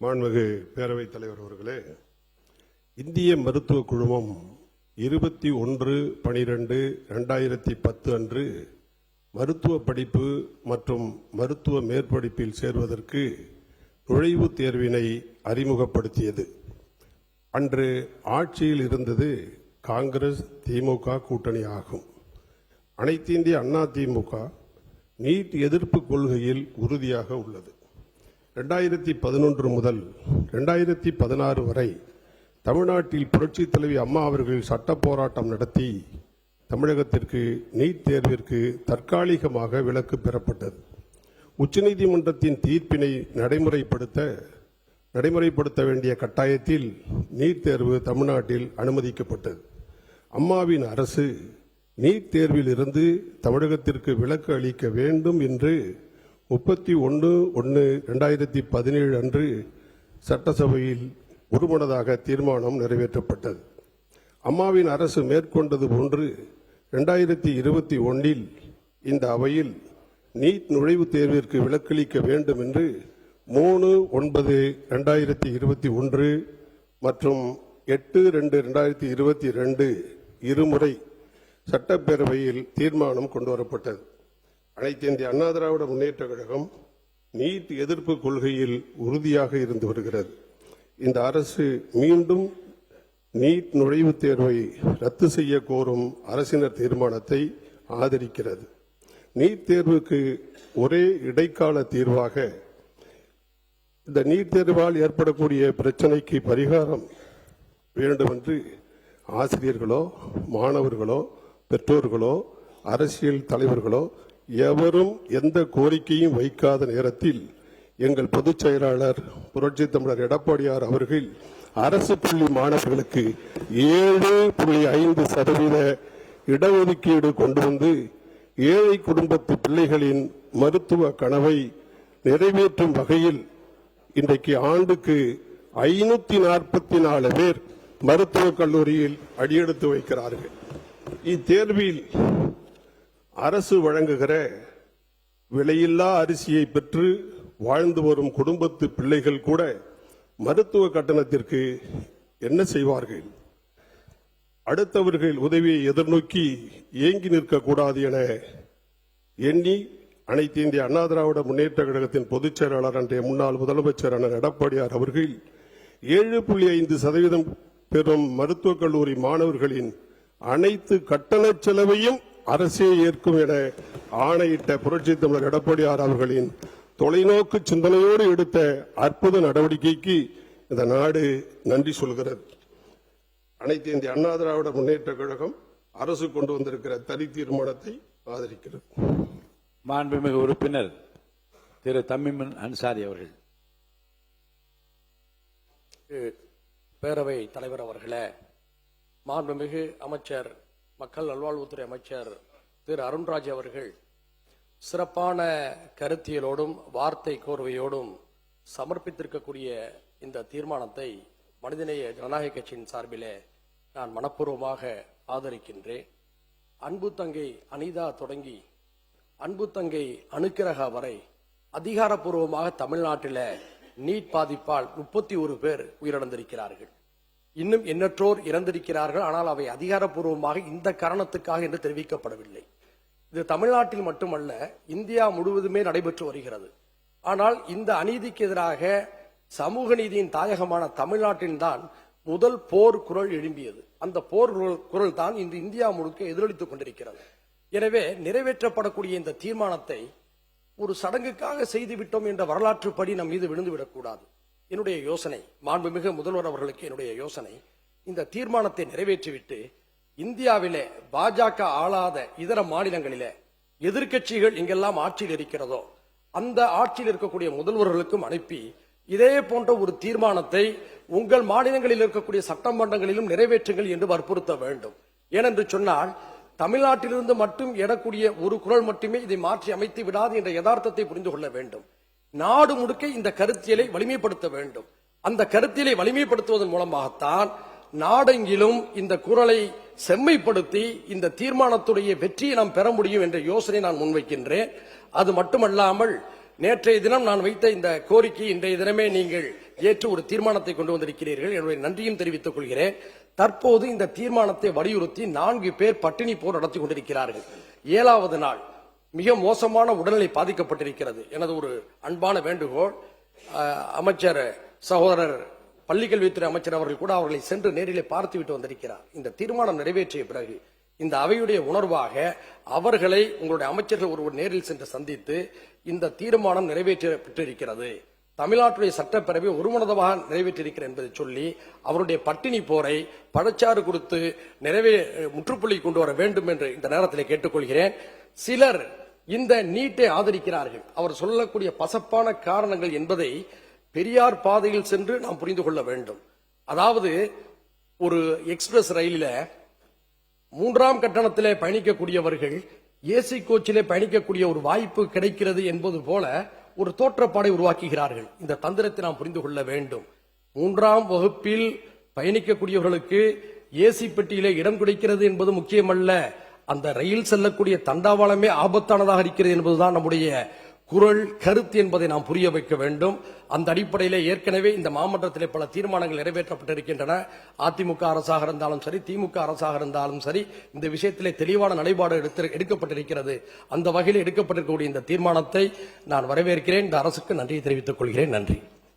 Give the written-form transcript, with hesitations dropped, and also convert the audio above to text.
மாண்புமிகு பேரவைத் தலைவர் அவர்களே, இந்திய மருத்துவ குழுமம் 21/12/2010 அன்று மருத்துவ படிப்பு மற்றும் மருத்துவ மேற்படிப்பில் சேர்வதற்கு நுழைவுத் தேர்வினை அறிமுகப்படுத்தியது. அன்று ஆட்சியில் இருந்தது காங்கிரஸ் திமுக கூட்டணி ஆகும். அனைத்து இந்திய அண்ணா திமுக நீட் எதிர்ப்பு கொள்கையில் உறுதியாக உள்ளது. 2011 முதல் 2016 வரை தமிழ்நாட்டில் புரட்சித் தலைவி அம்மா அவர்கள் சட்ட போராட்டம் நடத்தி தமிழகத்திற்கு நீட் தேர்விற்கு தற்காலிகமாக விலக்கு பெறப்பட்டது. உச்சநீதிமன்றத்தின் தீர்ப்பினை நடைமுறைப்படுத்த வேண்டிய கட்டாயத்தில் நீட் தேர்வு தமிழ்நாட்டில் அனுமதிக்கப்பட்டது. அம்மாவின் அரசு நீட் தேர்வில் இருந்து தமிழகத்திற்கு விலக்கு அளிக்க வேண்டும் என்று 31/1/2017 அன்று சட்டசபையில் ஒருமனதாக தீர்மானம் நிறைவேற்றப்பட்டது. அம்மாவின் அரசு மேற்கொண்டது போன்று 2021 இந்த அவையில் நீட் நுழைவுத் தேர்விற்கு விலக்களிக்க வேண்டும் என்று 3/9/2021 மற்றும் 8/2/2022 இருமுறை சட்டப்பேரவையில் தீர்மானம் கொண்டுவரப்பட்டது. அனைத்து இந்திய அண்ணா திராவிட முன்னேற்ற கழகம் நீட் எதிர்ப்பு கொள்கையில் உறுதியாக இருந்து வருகிறது. இந்த அரசு மீண்டும் நீட் நுழைவுத் தேர்வை ரத்து செய்ய கோரும் அரசினர் தீர்மானத்தை ஆதரிக்கிறது. நீட் தேர்வுக்கு ஒரே இடைக்கால தீர்வாக இந்த நீட் தேர்வால் ஏற்படக்கூடிய பிரச்சனைக்கு பரிகாரம் வேண்டும் என்று ஆசிரியர்களோ மாணவர்களோ பெற்றோர்களோ அரசியல் தலைவர்களோ எவரும் எந்த கோரிக்கையும் வைக்காத நேரத்தில் எங்கள் பொதுச் செயலாளர் புரட்சித் தமிழர் எடப்பாடியார் அவர்கள் அரசு பள்ளி மாணவர்களுக்கு 7.5% இடஒதுக்கீடு கொண்டு வந்து ஏழை குடும்பத்து பிள்ளைகளின் மருத்துவ கனவை நிறைவேற்றும் வகையில் இன்றைக்கு ஆண்டுக்கு 544 பேர் மருத்துவக் கல்லூரியில் அடியெடுத்து வைக்கிறார்கள். இத்தேர்வில் அரசு வழங்குகிற விலையில்லா அரிசியை பெற்று வாழ்ந்து வரும் குடும்பத்து பிள்ளைகள் கூட மருத்துவ கட்டணத்திற்கு என்ன செய்வார்கள்? அடுத்தவர்கள் உதவியை எதிர்நோக்கி ஏங்கி நிற்கக்கூடாது என எண்ணி அனைத்து இந்திய அண்ணா திராவிட முன்னேற்ற கழகத்தின் பொதுச் செயலாளர் அன்றைய முன்னாள் முதலமைச்சர் அண்ணன் எடப்பாடியார் அவர்கள் 7.5% பெறும் மருத்துவக் கல்லூரி மாணவர்களின் அனைத்து கட்டண செலவையும் அரசே ஏற்கும் என ஆணையிட்ட புரட்சித் தமிழர் எடப்பாடியார் அவர்களின் தொலைநோக்கு சிந்தனையோடு எடுத்த அற்புத நடவடிக்கைக்கு இந்த நாடு நன்றி சொல்கிறது. அனைத்து இந்திய அண்ணா திராவிட முன்னேற்ற கழகம் அரசு கொண்டு வந்திருக்கிற தனி தீர்மானத்தை ஆதரிக்கிறது. மாண்புமிகு உறுப்பினர் திரு தம்மிமுன் அன்சாரி அவர்கள். பேரவை தலைவர் அவர்களே, மாண்புமிகு அமைச்சர் மக்கள் நல்வாழ்வுத்துறை அமைச்சர் திரு அருண்ராஜ் அவர்கள் சிறப்பான கருத்தியலோடும் வார்த்தை கோர்வையோடும் சமர்ப்பித்திருக்கக்கூடிய இந்த தீர்மானத்தை மனிதநேய ஜனநாயக கட்சியின் சார்பிலே நான் மனப்பூர்வமாக ஆதரிக்கின்றேன். அன்பு தங்கை அனிதா தொடங்கி அன்பு தங்கை அனுக்கிரகா வரை அதிகாரப்பூர்வமாக தமிழ்நாட்டில் நீட் பாதிப்பால் 31 பேர் உயிரிழந்திருக்கிறார்கள். இன்னும் எண்ணற்றோர் இறந்திருக்கிறார்கள். ஆனால் அவை அதிகாரப்பூர்வமாக இந்த காரணத்துக்காக என்று தெரிவிக்கப்படவில்லை. இது தமிழ்நாட்டில் மட்டுமல்ல, இந்தியா முழுவதுமே நடைபெற்று வருகிறது. ஆனால் இந்த அநீதிக்கு எதிராக சமூக நீதியின் தாயகமான தமிழ்நாட்டில்தான் முதல் போர் குரல் எழும்பியது. அந்த போர் குரல் தான் இந்த இந்தியா முழுக்க எதிரொலித்துக் கொண்டிருக்கிறது. எனவே நிறைவேற்றப்படக்கூடிய இந்த தீர்மானத்தை ஒரு சடங்குக்காக செய்துவிட்டோம் என்ற வரலாற்றுப்படி நம் மீது விழுந்துவிடக்கூடாது. என்னுடைய யோசனை, மாண்புமிகு முதல்வர் அவர்களுக்கு என்னுடைய யோசனை, இந்த தீர்மானத்தை நிறைவேற்றிவிட்டு இந்தியாவிலே பாஜக ஆளாத இதர மாநிலங்களிலே எதிர்க்கட்சிகள் எங்கெல்லாம் ஆட்சியில் இருக்கிறதோ அந்த ஆட்சியில் இருக்கக்கூடிய முதல்வர்களுக்கும் அனுப்பி இதே போன்ற ஒரு தீர்மானத்தை உங்கள் மாநிலங்களில் இருக்கக்கூடிய சட்டமன்றங்களிலும் நிறைவேற்றுங்கள் என்று வற்புறுத்த வேண்டும். ஏனென்று சொன்னால் தமிழ்நாட்டிலிருந்து மட்டும் எழக்கூடிய ஒரு குரல் மட்டுமே இதை மாற்றி அமைத்து விடாது என்ற யதார்த்தத்தை புரிந்து கொள்ள வேண்டும். நாடு முழுக்க இந்த கருத்தியலை வலிமைப்படுத்த வேண்டும். அந்த கருத்தியலை வலிமைப்படுத்துவதன் மூலமாகத்தான் நாடெங்கிலும் இந்த குரலை செம்மைப்படுத்தி இந்த தீர்மானத்துடைய வெற்றியை நாம் பெற முடியும் என்ற யோசனை நான் முன்வைக்கின்றேன். அது மட்டுமல்லாமல் நேற்றைய தினம் நான் வைத்த இந்த கோரிக்கை இன்றைய தினமே நீங்கள் ஏற்று ஒரு தீர்மானத்தை கொண்டு வந்திருக்கிறீர்கள். என்னுடைய நன்றியும் தெரிவித்துக் கொள்கிறேன். தற்போது இந்த தீர்மானத்தை வலியுறுத்தி 4 பேர் பட்டினி போர் நடத்தி கொண்டிருக்கிறார்கள். 7வது நாள் மிக மோசமான உடல்நிலை பாதிக்கப்பட்டிருக்கிறது. எனது ஒரு அன்பான வேண்டுகோள், அமைச்சர் சகோதரர் பள்ளிக்கல்வித்துறை அமைச்சர் அவர்கள் கூட அவர்களை சென்று நேரிலே பார்த்துவிட்டு வந்திருக்கிறார். இந்த தீர்மானம் நிறைவேற்றிய பிறகு இந்த அவையுடைய உணர்வாக அவர்களை உங்களுடைய அமைச்சர்கள் ஒருவர் நேரில் சென்று சந்தித்து இந்த தீர்மானம் நிறைவேற்றப்பட்டிருக்கிறது, தமிழ்நாட்டுடைய சட்டப்பேரவை ஒருமனதாக நிறைவேற்றிருக்கிறது என்பதை சொல்லி அவருடைய பட்டினி போரை பழச்சாறு கொடுத்து முற்றுப்புள்ளி கொண்டு வர வேண்டும் என்று இந்த நேரத்தில் கேட்டுக்கொள்கிறேன். சிலர் இந்த நீட்டை ஆதரிக்கிறார்கள். அவர் சொல்லக்கூடிய பசப்பான காரணங்கள் என்பதை பெரியார் பாதையில் சென்று நாம் புரிந்து கொள்ள வேண்டும். அதாவது ஒரு எக்ஸ்பிரஸ் ரயிலில 3ஆம் கட்டணத்திலே பயணிக்கக்கூடியவர்கள் ஏசி கோச்சிலே பயணிக்கக்கூடிய ஒரு வாய்ப்பு கிடைக்கிறது என்பது போல ஒரு தோற்றப்பாடை உருவாக்குகிறார்கள். இந்த தந்திரத்தை நாம் புரிந்து கொள்ள வேண்டும். 3ஆம் வகுப்பில் பயணிக்கக்கூடியவர்களுக்கு ஏசி பெட்டியிலே இடம் கிடைக்கிறது என்பது முக்கியமல்ல, அந்த ரயில் செல்லக்கூடிய தண்டவாளமே ஆபத்தானதாக இருக்கிறது என்பதுதான் நம்முடைய குரல் கருத்து என்பதை நாம் புரிய வைக்க வேண்டும். அந்த அடிப்படையில் ஏற்கனவே இந்த மாமன்றத்திலே பல தீர்மானங்கள் நிறைவேற்றப்பட்டிருக்கின்றன. அதிமுக அரசாக இருந்தாலும் சரி, திமுக அரசாக இருந்தாலும் சரி, இந்த விஷயத்திலே தெளிவான நிலைப்பாடு எடுக்கப்பட்டிருக்கிறது. அந்த வகையில் எடுக்கப்பட்டிருக்கக்கூடிய இந்த தீர்மானத்தை நான் வரவேற்கிறேன். இந்த அரசுக்கு நன்றியை தெரிவித்துக் கொள்கிறேன். நன்றி.